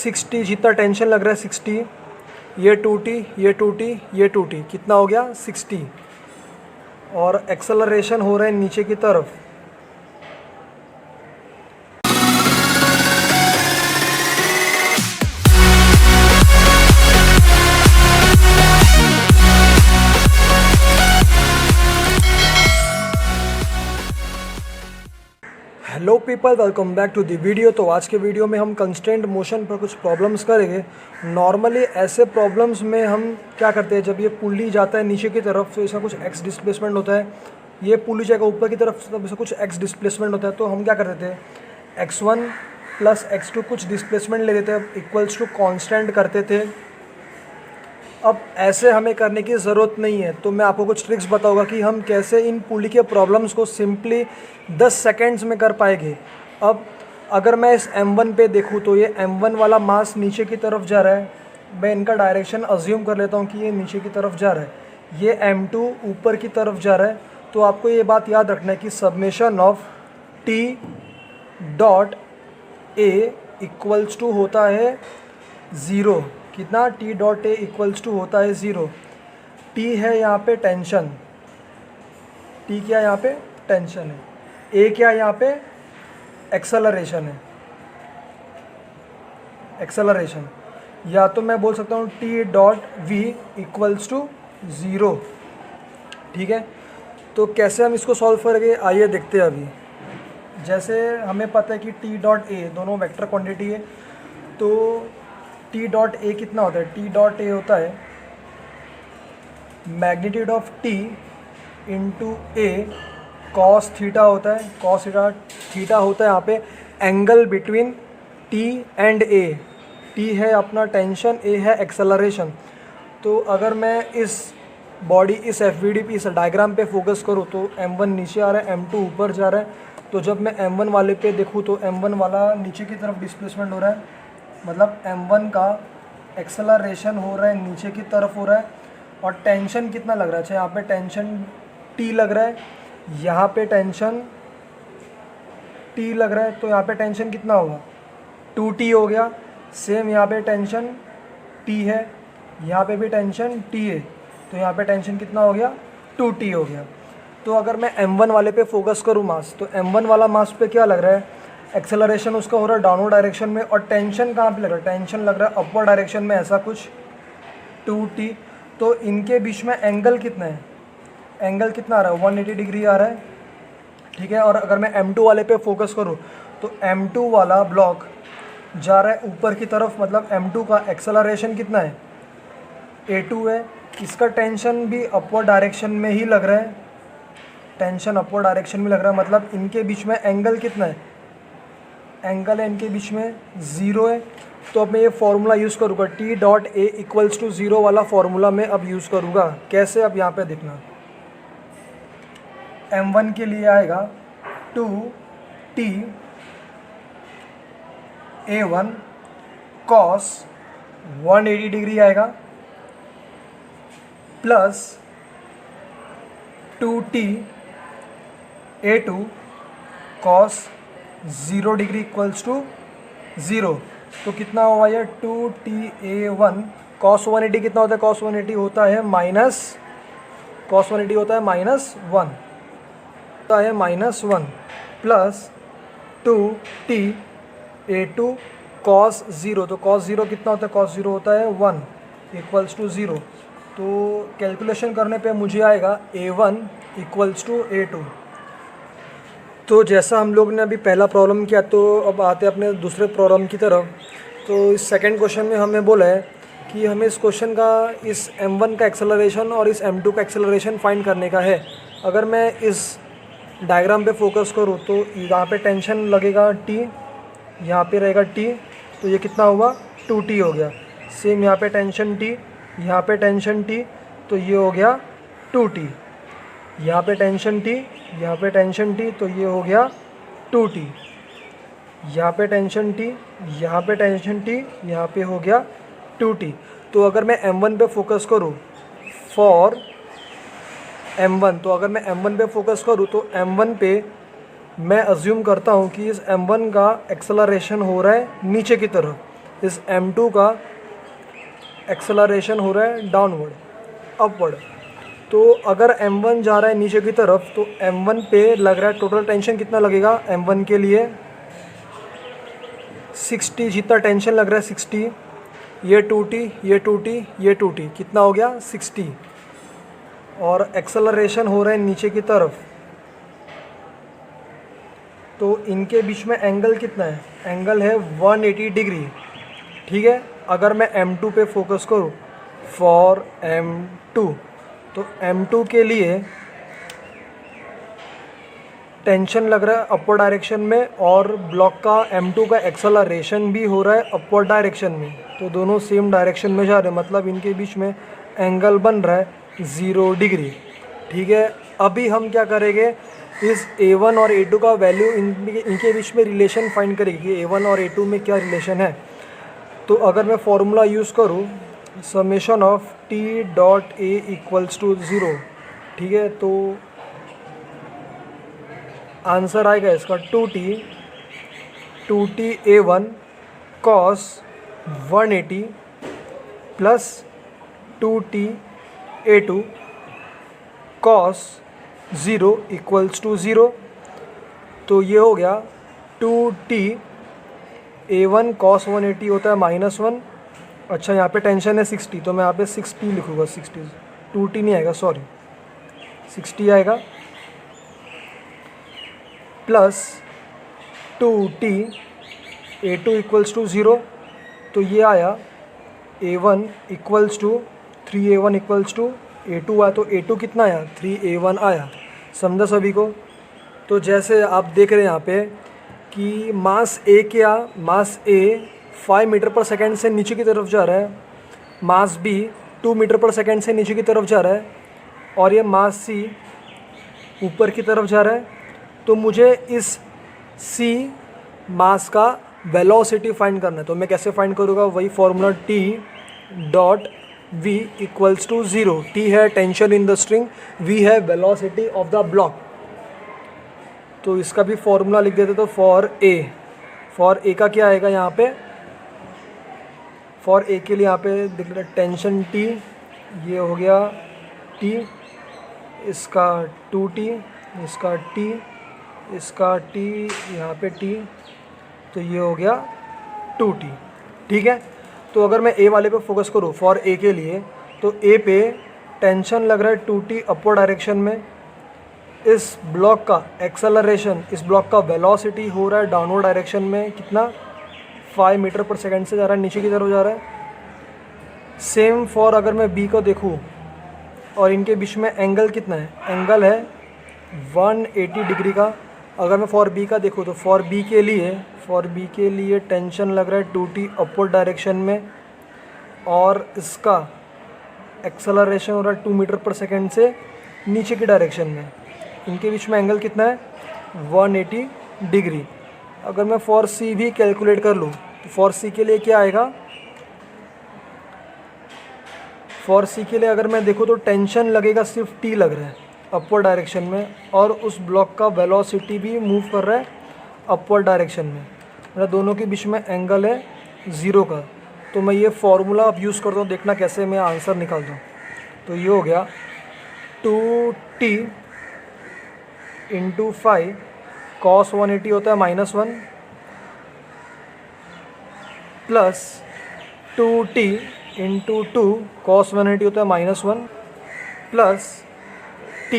60 जितना टेंशन लग रहा है 60, ये 2t, ये 2t, ये 2t, कितना हो गया 60। और एक्सेलरेशन हो रहा है नीचे की तरफ। Hello people, welcome back to the video. तो आज के वीडियो में हम कंस्टेंट मोशन पर कुछ प्रॉब्लम्स करेंगे। नॉर्मली ऐसे प्रॉब्लम्स में हम क्या करते हैं, जब ये पुली जाता है नीचे की तरफ तो इसका कुछ एक्स डिस्प्लेसमेंट होता है, ये पुली जाएगा ऊपर की तरफ तब इसका कुछ एक्स डिस्प्लेसमेंट होता है। तो हम क्या करते थे, x1 प्लस x2 कुछ डिस्प्लेसमेंट ले लेते हैं, इक्वल्स टू कॉन्स्टेंट करते थे। अब ऐसे हमें करने की ज़रूरत नहीं है, तो मैं आपको कुछ ट्रिक्स बताऊंगा कि हम कैसे इन पुली के प्रॉब्लम्स को सिंपली 10 सेकेंड्स में कर पाएंगे। अब अगर मैं इस m1 पे देखूँ तो ये m1 वाला मास नीचे की तरफ जा रहा है। मैं इनका डायरेक्शन अज्यूम कर लेता हूँ कि ये नीचे की तरफ जा रहा है। ये m2 ऊपर की तरफ जा रहा है। तो आपको ये बात याद रखना है कि summation of t dot a equals to होता है 0। कितना, t dot A equals to होता है 0। t है यहाँ पे टेंशन, t क्या यहाँ पे टेंशन है, a क्या यहाँ पे एक्सेलरेशन है, एक्सेलरेशन। या तो मैं बोल सकता हूँ t dot v equals to 0। ठीक है, तो कैसे हम इसको सॉल्व करेंगे आइए देखते हैं। अभी जैसे हमें पता है कि t डॉट a दोनों वेक्टर क्वांटिटी है, तो t डॉट ए कितना होता है, t डॉट ए होता है magnitude of t into A cos theta होता है। कॉस थीटा होता है यहाँ पे angle between t and a। t है अपना टेंशन, a है एक्सेलरेशन। तो अगर मैं इस बॉडी, इस FVD पे, इस डायग्राम पे फोकस करूँ तो m1 नीचे आ रहा है, m2 ऊपर जा रहा है। तो जब मैं m1 वाले पे देखूँ तो m1 वाला नीचे की तरफ डिस्प्लेसमेंट हो रहा है, मतलब m1 का एक्सेलरेशन हो रहा है नीचे की तरफ हो रहा है। और टेंशन कितना लग रहा है, अच्छा यहाँ पे टेंशन T लग रहा है, यहाँ पे टेंशन T लग रहा है। तो यहाँ पे टेंशन कितना होगा 2T हो गया। सेम यहाँ पे टेंशन T है, यहाँ पे भी टेंशन T है, तो यहाँ पे टेंशन कितना हो गया 2T हो गया। तो अगर मैं m1 वाले पे फोकस करूँ मास, तो m1 वाला मास पे क्या लग रहा है, एक्सेलरेशन उसका हो रहा है डाउनवर्ड डायरेक्शन में। और टेंशन कहाँ पे लग रहा है, टेंशन लग रहा है अपवर्ड डायरेक्शन में, ऐसा कुछ 2T। तो इनके बीच में एंगल कितना है, एंगल कितना आ रहा है 180 डिग्री आ रहा है। ठीक है, और अगर मैं m2 वाले पे फोकस करूँ तो m2 वाला ब्लॉक जा रहा है ऊपर की तरफ, मतलब m2 का एक्सेलरेशन कितना है a2 है। इसका टेंशन भी अपवर्ड डायरेक्शन में ही लग रहा है, टेंशन अपवर्ड डायरेक्शन में लग रहा है, मतलब इनके बीच में एंगल कितना है, एंगल है इनके बीच में 0 है। तो अब मैं ये फार्मूला यूज़ करूँगा, t dot A equals to 0 वाला फार्मूला मैं अब यूज़ करूँगा। कैसे, अब यहाँ पे देखना, m1 के लिए आएगा 2t a1 cos 180 डिग्री आएगा plus 2t a2 cos 0 degree equals to 0। तो कितना हुआ ये 2ta1 cos 180 कितना होता है, cos 180 होता है माइनस, cos 180 होता है -1, होता है -1 प्लस 2ta2 cos 0। तो cos 0 कितना होता है, cos 0 होता है 1 इक्वल्स टू 0। तो कैलकुलेशन करने पे मुझे आएगा a1 इक्वल्स टू a2। तो जैसा हम लोग ने अभी पहला प्रॉब्लम किया, तो अब आते हैं अपने दूसरे प्रॉब्लम की तरफ। तो इस सेकंड क्वेश्चन में हमें बोला है कि हमें इस क्वेश्चन का, इस m1 का एक्सेलरेशन और इस m2 का एक्सेलरेशन फाइंड करने का है। अगर मैं इस डायग्राम पे फोकस करूँ तो यहाँ पे टेंशन लगेगा t, यहाँ पे रहेगा t, तो ये कितना हुआ 2t हो गया। सेम यहाँ पे टेंशन t, यहाँ पे टेंशन t, तो ये हो गया 2t। यहाँ पे टेंशन t, यहाँ पे टेंशन t, तो ये हो गया 2t। यहाँ पे टेंशन t, यहाँ पे टेंशन t, यहाँ पे हो गया 2t। तो अगर मैं m1 पे फोकस करूँ फॉर m1, तो अगर मैं m1 पे फोकस करूँ तो m1 पे मैं अज्यूम करता हूँ कि इस m1 का एक्सेलरेशन हो रहा है नीचे की तरफ। इस m2 का एक्सेलरेशन हो रहा है डाउनवर्ड, अपवर्ड। तो अगर m1 जा रहा है नीचे की तरफ तो m1 पे लग रहा है टोटल टेंशन कितना लगेगा m1 के लिए 60, जितना टेंशन लग रहा है 60, ये 2t, ये 2t, ये 2t, कितना हो गया 60। और एक्सेलरेशन हो रहा है नीचे की तरफ, तो इनके बीच में एंगल कितना है, एंगल है 180 डिग्री। ठीक है, अगर मैं m2 पे फोकस करूँ फॉर m2, तो m2 के लिए टेंशन लग रहा है अपवर्ड डायरेक्शन में और ब्लॉक का m2 का एक्सेलरेशन भी हो रहा है अपवर्ड डायरेक्शन में, तो दोनों सेम डायरेक्शन में जा रहे हैं, मतलब इनके बीच में एंगल बन रहा है 0 डिग्री। ठीक है, अभी हम क्या करेंगे, इस a1 और a2 का वैल्यू इनके बीच में रिलेशन फाइंड करेंगे कि a1 और a2 में क्या रिलेशन है। तो अगर मैं फॉर्मूला यूज़ करूँ summation of t dot a equals to 0, ठीक है, तो आंसर आएगा इसका 2t a1 cos 180 plus 2t a2 cos 0 equals to 0। तो ये हो गया 2t a1 cos 180 होता है -1। अच्छा, यहाँ पे टेंशन है 60, तो मैं यहाँ पे 6t लिखूँगा, 60, 2t नहीं आएगा, सॉरी 60 आएगा, plus 2t a2 equals to 0। तो ये आया a1 equals to 3a1 equals to a2 आया, तो a2 कितना आया 3a1 आया। समझा सभी को। तो जैसे आप देख रहे हैं यहाँ पे कि मास A क्या, मास A 5 मीटर पर सेकेंड से नीचे की तरफ जा रहा है, मास B 2 मीटर पर सेकेंड से नीचे की तरफ जा रहा है, और ये मास C ऊपर की तरफ जा रहा है। तो मुझे इस C मास का वेलोसिटी फाइंड करना है, तो मैं कैसे फाइंड करूँगा, वही formula T dot V equals to 0। T है tension in the string, V है वेलोसिटी ऑफ द ब्लॉक। तो इसका भी फॉर्मूला लिख देते, तो फॉर A का क्या आएगा यहाँ पे, फॉर A के लिए यहाँ पे दिख रहा है टेंशन T, ये हो गया T, इसका 2T, इसका T, इसका T, यहाँ पे T, तो ये हो गया 2T। ठीक है, तो अगर मैं A वाले पे फोकस करूँ फॉर A के लिए, तो A पे टेंशन लग रहा है 2T अपवर्ड डायरेक्शन में, इस ब्लॉक का एक्सेलरेशन, इस ब्लॉक का वेलोसिटी हो रहा है डाउनवर्ड डायरेक्शन में, कितना 5 मीटर पर सेकेंड से जा रहा है, नीचे की तरफ जा रहा है। सेम फॉर अगर मैं B को देखूँ और इनके बीच में एंगल कितना है, एंगल है 180 डिग्री का। अगर मैं फॉर B का देखूँ तो फॉर B के लिए टेंशन लग रहा है 2T अपवर्ड डायरेक्शन में, और इसका एक्सेलरेशन हो रहा है 2 मीटर पर सेकेंड से नीचे की डायरेक्शन में। इनके बीच में एंगल कितना है 180 डिग्री। अगर मैं फॉर C भी कैलकुलेट कर लूँ तो फॉर C के लिए क्या आएगा, फॉर C के लिए अगर मैं देखूँ तो टेंशन लगेगा सिर्फ T लग रहा है अपवर्ड डायरेक्शन में, और उस ब्लॉक का वेलोसिटी भी मूव कर रहा है अपवर्ड डायरेक्शन में, मतलब दोनों के बीच में एंगल है 0 का। तो मैं ये फार्मूला अब यूज़ करता हूँ, देखना कैसे मैं आंसर निकालता हूँ। तो ये हो गया 2t इंटू 5 cos 180 होता है -1, प्लस 2t इंटू 2 cos 180 होता है -1, plus t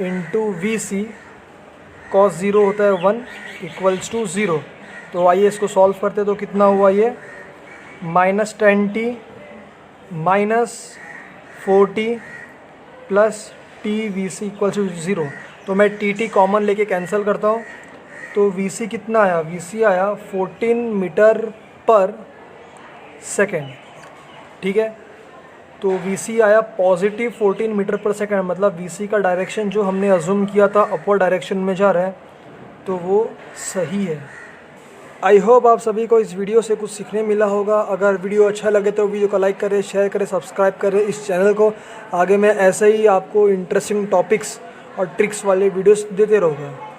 into VC cos 0 होता है 1 इक्वल्स टू 0। तो आइए इसको सॉल्व करते, तो कितना हुआ ये -10t -4t plus t VC equals to 0। तो मैं t कॉमन लेके कैंसिल करता हूँ, तो VC कितना आया, VC आया 14 मीटर पर सेकेंड। ठीक है, तो VC आया पॉजिटिव 14 मीटर पर सेकेंड, मतलब VC का डायरेक्शन जो हमने अज्यूम किया था अपवर्ड डायरेक्शन में जा रहा है, तो वो सही है। आई होप आप सभी को इस वीडियो से कुछ सीखने मिला होगा। अगर वीडियो अच्छा लगे तो वीडियो को लाइक करें, शेयर करें, सब्सक्राइब करें इस चैनल को। आगे मैं ऐसे ही आपको इंटरेस्टिंग टॉपिक्स और ट्रिक्स वाले वीडियोस देते रहूँगा।